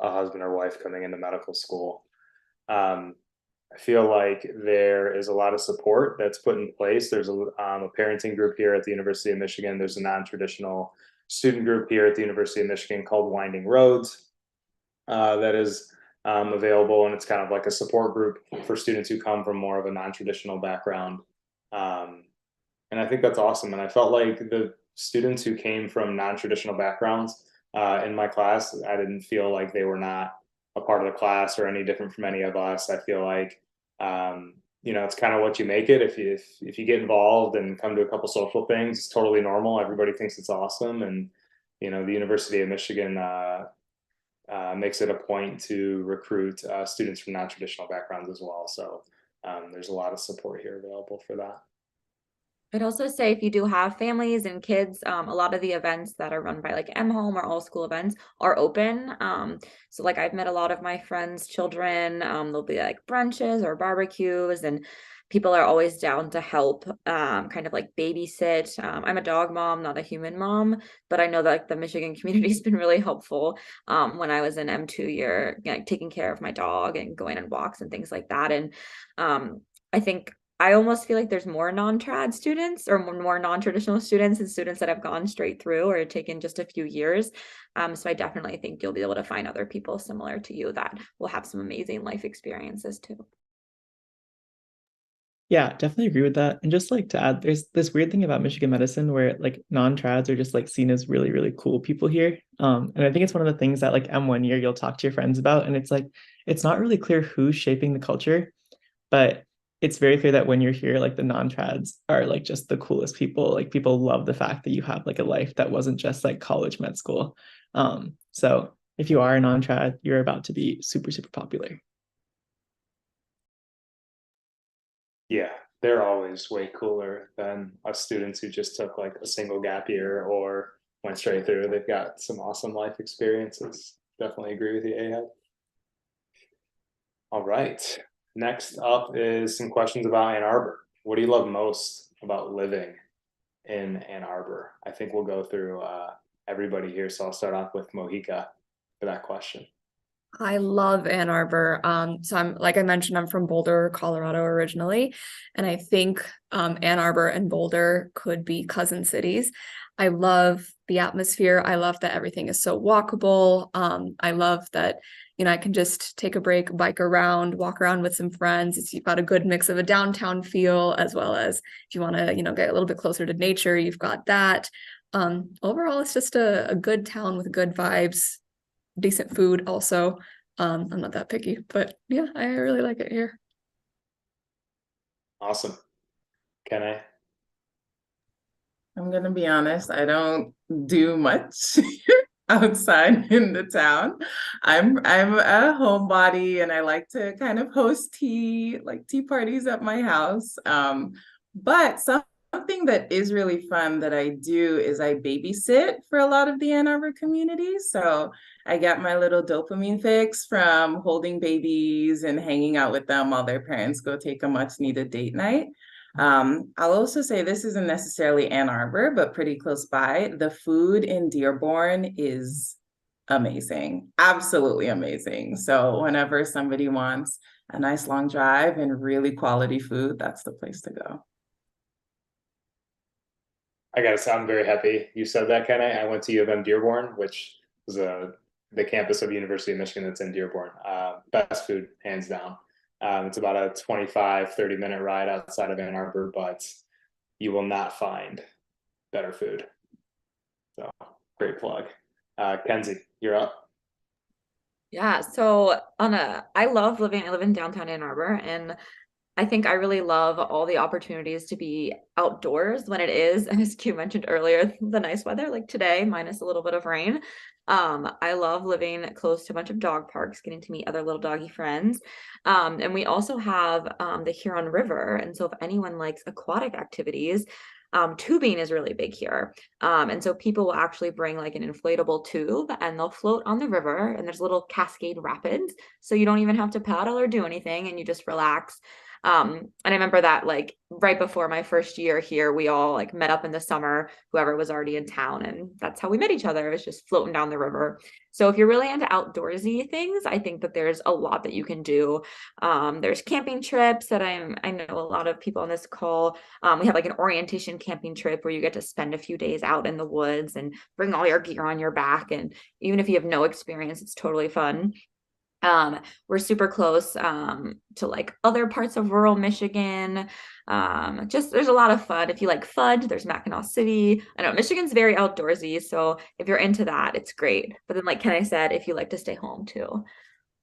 husband or wife coming into medical school. I feel like there is a lot of support that's put in place. There's a parenting group here at the University of Michigan. There's a non-traditional student group here at the University of Michigan called Winding Roads that is available, and it's kind of like a support group for students who come from more of a non-traditional background. And I think that's awesome. And I felt like the students who came from non-traditional backgrounds in my class, I didn't feel like they were not a part of the class or any different from any of us. I feel like it's kind of what you make it. If you get involved and come to a couple social things, it's totally normal. Everybody thinks it's awesome, and the University of Michigan makes it a point to recruit students from non-traditional backgrounds as well. So there's a lot of support here available for that. I'd also say if you do have families and kids, a lot of the events that are run by like M-Home or all school events are open. So like I've met a lot of my friends' children. There'll be like brunches or barbecues, and people are always down to help kind of like babysit. I'm a dog mom, not a human mom, but I know that like the Michigan community has been really helpful when I was in M2 year, taking care of my dog and going on walks and things like that. And I think I almost feel like there's more non-trad students or more non-traditional students and students that have gone straight through or taken just a few years. So I definitely think you'll be able to find other people similar to you that will have some amazing life experiences too. Yeah, definitely agree with that. And just like to add, there's this weird thing about Michigan medicine where like non-trads are just like seen as really, really cool people here. And I think it's one of the things that like M1 year you'll talk to your friends about. And it's like, it's not really clear who's shaping the culture, but it's very clear that when you're here, like the non-trads are like just the coolest people. Like people love the fact that you have like a life that wasn't just like college med school. So if you are a non-trad, you're about to be super, super popular. Yeah, they're always way cooler than us students who just took like a single gap year or went straight through. They've got some awesome life experiences. Definitely agree with you, Ahab. All right. Next up is some questions about Ann Arbor. What do you love most about living in Ann Arbor? I think we'll go through everybody here. So I'll start off with Mohica for that question. I love Ann Arbor. So I'm, like I mentioned, I'm from Boulder, Colorado originally, and I think Ann Arbor and Boulder could be cousin cities. I love the atmosphere. I love that everything is so walkable. I love that, I can just take a break, bike around, walk around with some friends. You've got a good mix of a downtown feel, as well as if you want to, get a little bit closer to nature, you've got that. Overall, it's just a good town with good vibes, decent food also. I'm not that picky, but yeah, I really like it here. Awesome. Can I? I'm gonna be honest, I don't do much outside in the town. I'm a homebody and I like to kind of host tea parties at my house. But Something that is really fun that I do is I babysit for a lot of the Ann Arbor community. So I get my little dopamine fix from holding babies and hanging out with them while their parents go take a much needed date night. I'll also say this isn't necessarily Ann Arbor, but pretty close by. The food in Dearborn is amazing, absolutely amazing. So whenever somebody wants a nice long drive and really quality food, that's the place to go. I gotta say, I'm very happy you said that, Kenny. I went to U of M Dearborn, which is the campus of University of Michigan that's in Dearborn. Best food, hands down. It's about a 25, 30-minute ride outside of Ann Arbor, but you will not find better food. So great plug. Kenzie, you're up. Yeah, so I live in downtown Ann Arbor, and I think I really love all the opportunities to be outdoors when it is, and as Q mentioned earlier, the nice weather like today, minus a little bit of rain. I love living close to a bunch of dog parks, getting to meet other little doggy friends. And we also have the Huron River. And so if anyone likes aquatic activities, tubing is really big here. And so people will actually bring like an inflatable tube and they'll float on the river, and there's little cascade rapids. So you don't even have to paddle or do anything, and you just relax. And I remember that like right before my first year here, we all like met up in the summer, whoever was already in town, and that's how we met each other. It was just floating down the river. So if you're really into outdoorsy things, I think that there's a lot that you can do. There's camping trips that I know a lot of people on this call. We have like an orientation camping trip where you get to spend a few days out in the woods and bring all your gear on your back. And even if you have no experience, it's totally fun. We're super close to like other parts of rural Michigan. Just there's a lot of fun. If you like fudge, there's Mackinac City. I know Michigan's very outdoorsy, so if you're into that, it's great. But then, like Ken I said, if you like to stay home too,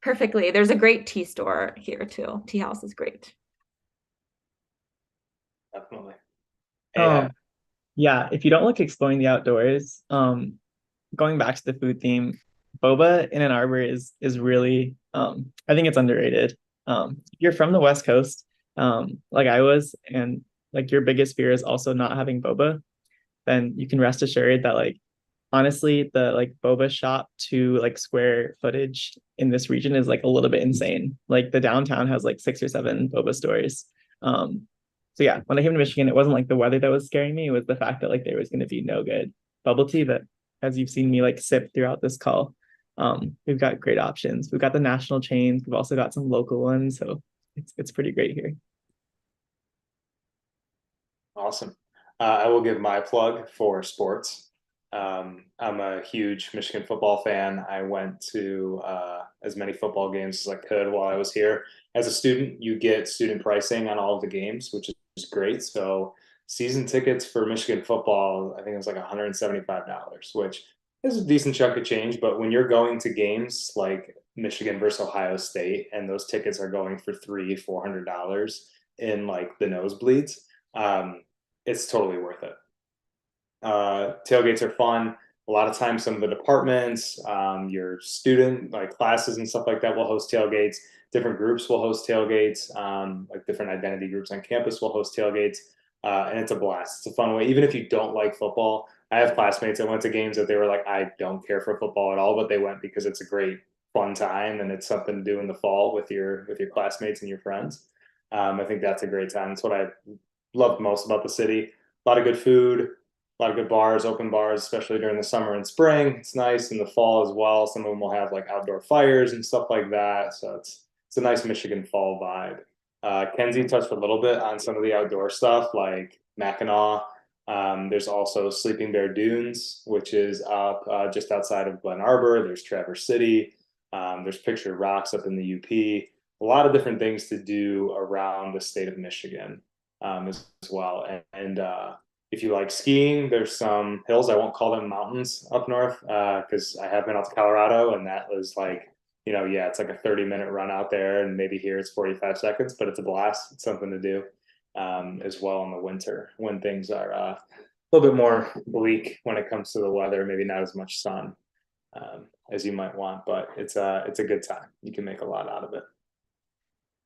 perfectly. There's a great tea store here too. Tea house is great. Definitely. Yeah, if you don't like exploring the outdoors, going back to the food theme, boba in Ann Arbor is really I think it's underrated. If you're from the West Coast, like I was, and like your biggest fear is also not having boba, then you can rest assured that like honestly the like boba shop to like square footage in this region is like a little bit insane. Like the downtown has like 6 or 7 boba stores. So yeah, when I came to Michigan, it wasn't like the weather that was scaring me, it was the fact that like there was going to be no good bubble tea. But as you've seen me like sip throughout this call, we've got great options. We've got the national chains, we've also got some local ones, so it's pretty great here. Awesome. I will give my plug for sports. I'm a huge Michigan football fan. I went to as many football games as I could while I was here. As a student, you get student pricing on all of the games, which is great. So season tickets for Michigan football, I think it was like $175, which is a decent chunk of change. But when you're going to games like Michigan versus Ohio State, and those tickets are going for $300-400 in like the nosebleeds, it's totally worth it. Tailgates are fun. A lot of times, some of the departments, your student like classes and stuff like that will host tailgates. Different groups will host tailgates. Like different identity groups on campus will host tailgates, and it's a blast. It's a fun way. Even if you don't like football, I have classmates that went to games that they were like, I don't care for football at all, but they went because it's a great fun time and it's something to do in the fall with your classmates and your friends. I think that's a great time. That's what I loved most about the city. A lot of good food, a lot of good bars, open bars, especially during the summer and spring. It's nice in the fall as well. Some of them will have like outdoor fires and stuff like that. So it's a nice Michigan fall vibe. Kenzie touched a little bit on some of the outdoor stuff like Mackinac. There's also Sleeping Bear Dunes, which is up just outside of Glen Arbor. There's Traverse City. There's Pictured Rocks up in the UP. A lot of different things to do around the state of Michigan as well. And if you like skiing, there's some hills. I won't call them mountains up north because I have been out to Colorado, and that was like, yeah, it's like a 30-minute run out there, and maybe here it's 45 seconds, but it's a blast. It's something to do as well in the winter when things are a little bit more bleak when it comes to the weather. Maybe not as much sun as you might want, but it's a good time. You can make a lot out of it.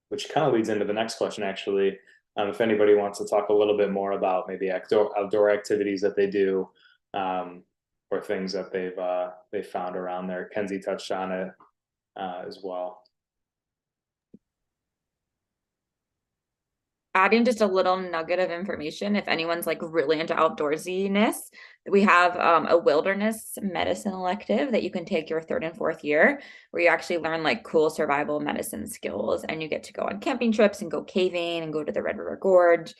Which kind of leads into the next question, actually. If anybody wants to talk a little bit more about maybe outdoor activities that they do, or things that they've found around there. Kenzie touched on it as well. Adding just a little nugget of information, if anyone's like really into outdoorsiness, we have a wilderness medicine elective that you can take your 3rd and 4th year, where you actually learn like cool survival medicine skills, and you get to go on camping trips and go caving and go to the Red River Gorge.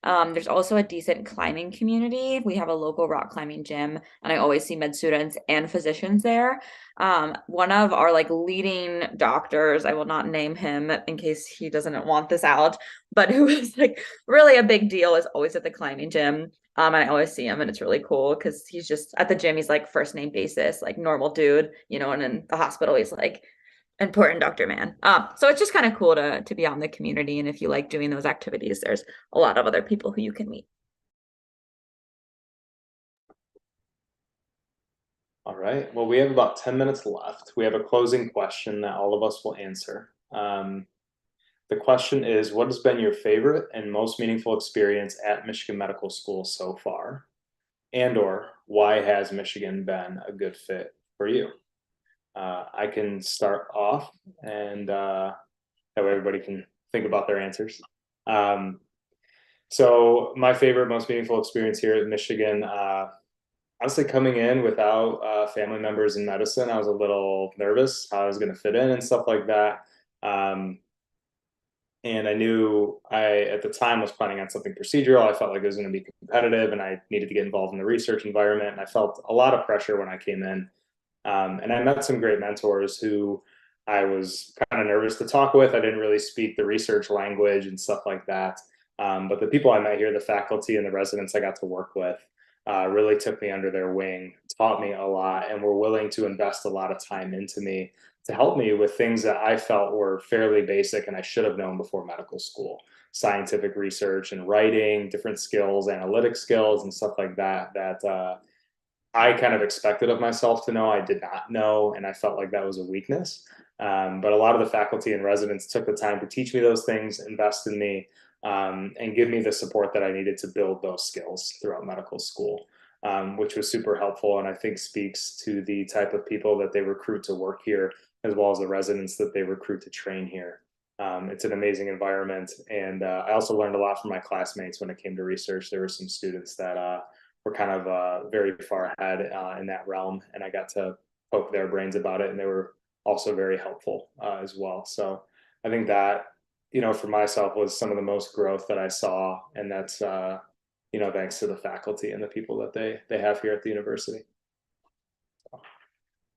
There's also a decent climbing community. We have a local rock climbing gym, and I always see med students and physicians there. One of our like leading doctors, I will not name him in case he doesn't want this out, but who is like really a big deal, is always at the climbing gym. And I always see him, and it's really cool because he's just at the gym, he's like first name basis, like normal dude, you know, and in the hospital, he's like important Dr. Man. So it's just kind of cool to be out in the community. And if you like doing those activities, there's a lot of other people who you can meet. All right. Well, we have about 10 minutes left. We have a closing question that all of us will answer. The question is, what has been your favorite and most meaningful experience at Michigan Medical School so far? And/or why has Michigan been a good fit for you? I can start off, and that way everybody can think about their answers. So my favorite, most meaningful experience here at Michigan, honestly, coming in without family members in medicine, I was a little nervous how I was going to fit in and stuff like that. And I knew at the time, was planning on something procedural. I felt like it was going to be competitive, and I needed to get involved in the research environment. And I felt a lot of pressure when I came in. And I met some great mentors who I was kind of nervous to talk with. I didn't really speak the research language and stuff like that. But the people I met here, the faculty and the residents I got to work with, really took me under their wing, taught me a lot, and were willing to invest a lot of time into me to help me with things that I felt were fairly basic and I should have known before medical school. Scientific research and writing, different skills, analytic skills, and stuff like that, I kind of expected of myself to know. I did not know, and I felt like that was a weakness. But a lot of the faculty and residents took the time to teach me those things, invest in me, and give me the support that I needed to build those skills throughout medical school, which was super helpful, and I think speaks to the type of people that they recruit to work here, as well as the residents that they recruit to train here. It's an amazing environment, and I also learned a lot from my classmates when it came to research. There were some students that were kind of very far ahead in that realm, and I got to poke their brains about it, and they were also very helpful as well. So I think that, for myself, was some of the most growth that I saw, and that's thanks to the faculty and the people that they have here at the university. So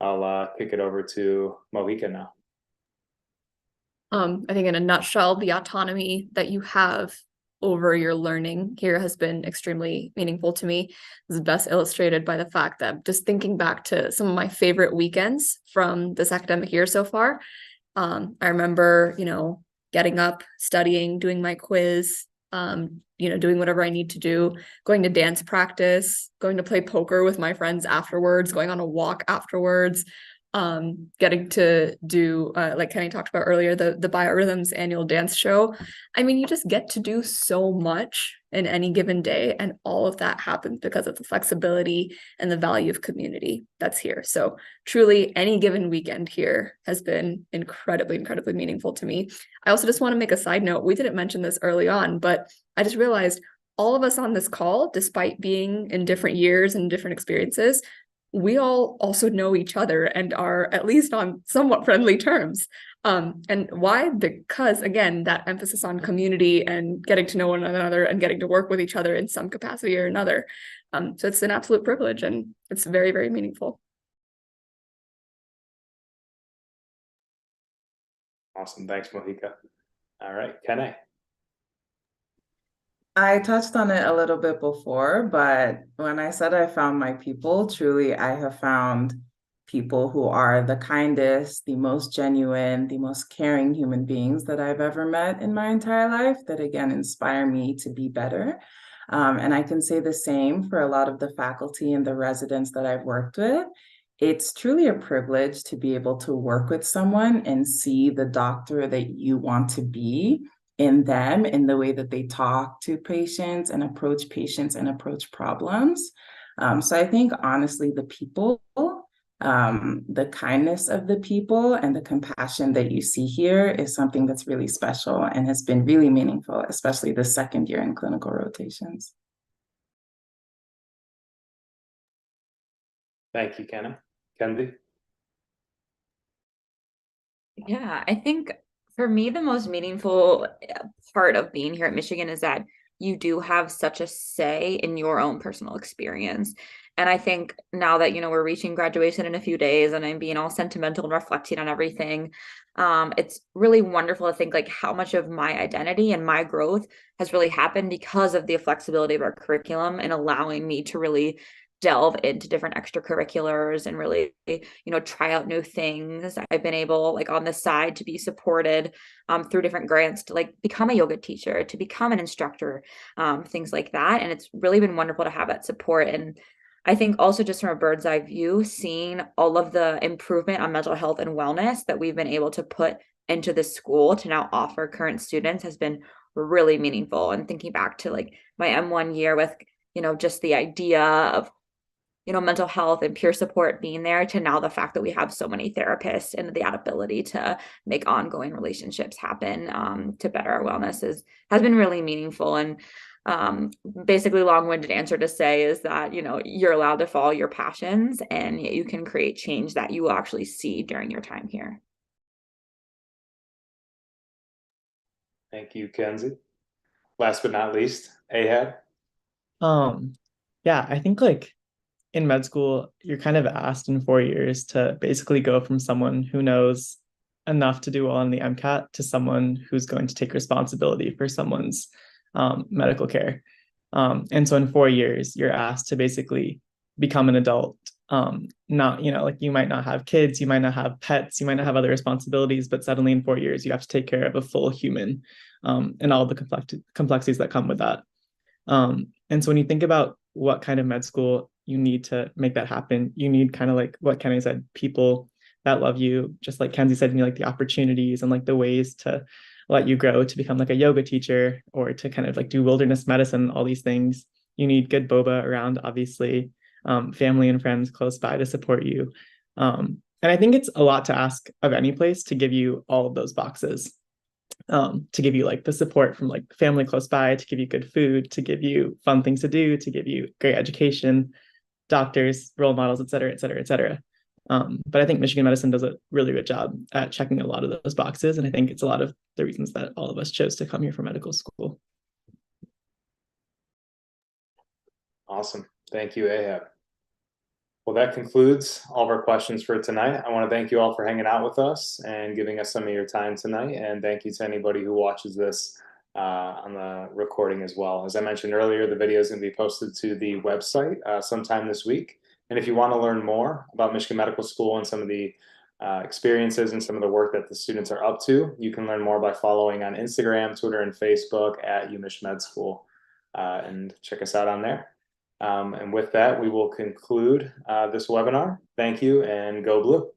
I'll kick it over to Mohika now. I think in a nutshell, the autonomy that you have over your learning here has been extremely meaningful to me. This is best illustrated by the fact that just thinking back to some of my favorite weekends from this academic year so far, I remember, getting up, studying, doing my quiz, doing whatever I need to do, going to dance practice, going to play poker with my friends afterwards, going on a walk afterwards, getting to do, like Kenny talked about earlier, the Biorhythms annual dance show. I mean, you just get to do so much in any given day, and all of that happens because of the flexibility and the value of community that's here. So truly, any given weekend here has been incredibly, incredibly meaningful to me. I also just want to make a side note. We didn't mention this early on, but I just realized all of us on this call, despite being in different years and different experiences, we all also know each other and are at least on somewhat friendly terms. And why? Because, again, that emphasis on community and getting to know one another and getting to work with each other in some capacity or another. So it's an absolute privilege, and it's very, very meaningful. Awesome. Thanks, Mohika. All right, Kenny. I touched on it a little bit before, but when I said I found my people, truly, I have found people who are the kindest, the most genuine, the most caring human beings that I've ever met in my entire life, that again inspire me to be better. And I can say the same for a lot of the faculty and the residents that I've worked with. It's truly a privilege to be able to work with someone and see the doctor that you want to be in them, in the way that they talk to patients and approach problems. So I think honestly, the people, the kindness of the people and the compassion that you see here is something that's really special and has been really meaningful, especially the second year in clinical rotations. Thank you, Kenna. Kenzie? Yeah, I think for me, the most meaningful part of being here at Michigan is that you do have such a say in your own personal experience. And I think now that, we're reaching graduation in a few days and I'm being all sentimental and reflecting on everything, it's really wonderful to think like how much of my identity and my growth has really happened because of the flexibility of our curriculum and allowing me to really delve into different extracurriculars and really, try out new things. I've been able, like on the side, to be supported through different grants to like become a yoga teacher, to become an instructor, things like that. And it's really been wonderful to have that support. And I think also just from a bird's eye view, seeing all of the improvement on mental health and wellness that we've been able to put into the school to now offer current students has been really meaningful. And thinking back to like my M1 year with, just the idea of mental health and peer support being there to now the fact that we have so many therapists and the ability to make ongoing relationships happen to better our wellness has been really meaningful. And basically long-winded answer to say is that, you're allowed to follow your passions and you can create change that you will actually see during your time here. Thank you, Kenzie. Last but not least, Ahab. Yeah, I think like in med school, you're kind of asked in 4 years to basically go from someone who knows enough to do well on the MCAT to someone who's going to take responsibility for someone's medical care. And so in 4 years, you're asked to basically become an adult. Not, like you might not have kids, you might not have pets, you might not have other responsibilities, but suddenly in 4 years, you have to take care of a full human and all the complexities that come with that. And so when you think about what kind of med school you need to make that happen, you need kind of like what Kenny said, people that love you, just like Kenzie said, you need like the opportunities and like the ways to let you grow to become like a yoga teacher or to kind of like do wilderness medicine, all these things. You need good boba around, obviously, family and friends close by to support you. And I think it's a lot to ask of any place to give you all of those boxes. To give you like the support from like family close by, to give you good food, to give you fun things to do, to give you great education, doctors, role models, et cetera, et cetera, et cetera. But I think Michigan Medicine does a really good job at checking a lot of those boxes. And I think it's a lot of the reasons that all of us chose to come here for medical school. Awesome. Thank you, Ahab. Well, that concludes all of our questions for tonight. I want to thank you all for hanging out with us and giving us some of your time tonight. And thank you to anybody who watches this on the recording as well. As I mentioned earlier, the video is going to be posted to the website sometime this week. And if you want to learn more about Michigan Medical School and some of the experiences and some of the work that the students are up to, you can learn more by following on Instagram, Twitter, and Facebook at UMich Med School, and check us out on there. And with that, we will conclude this webinar. Thank you and go blue.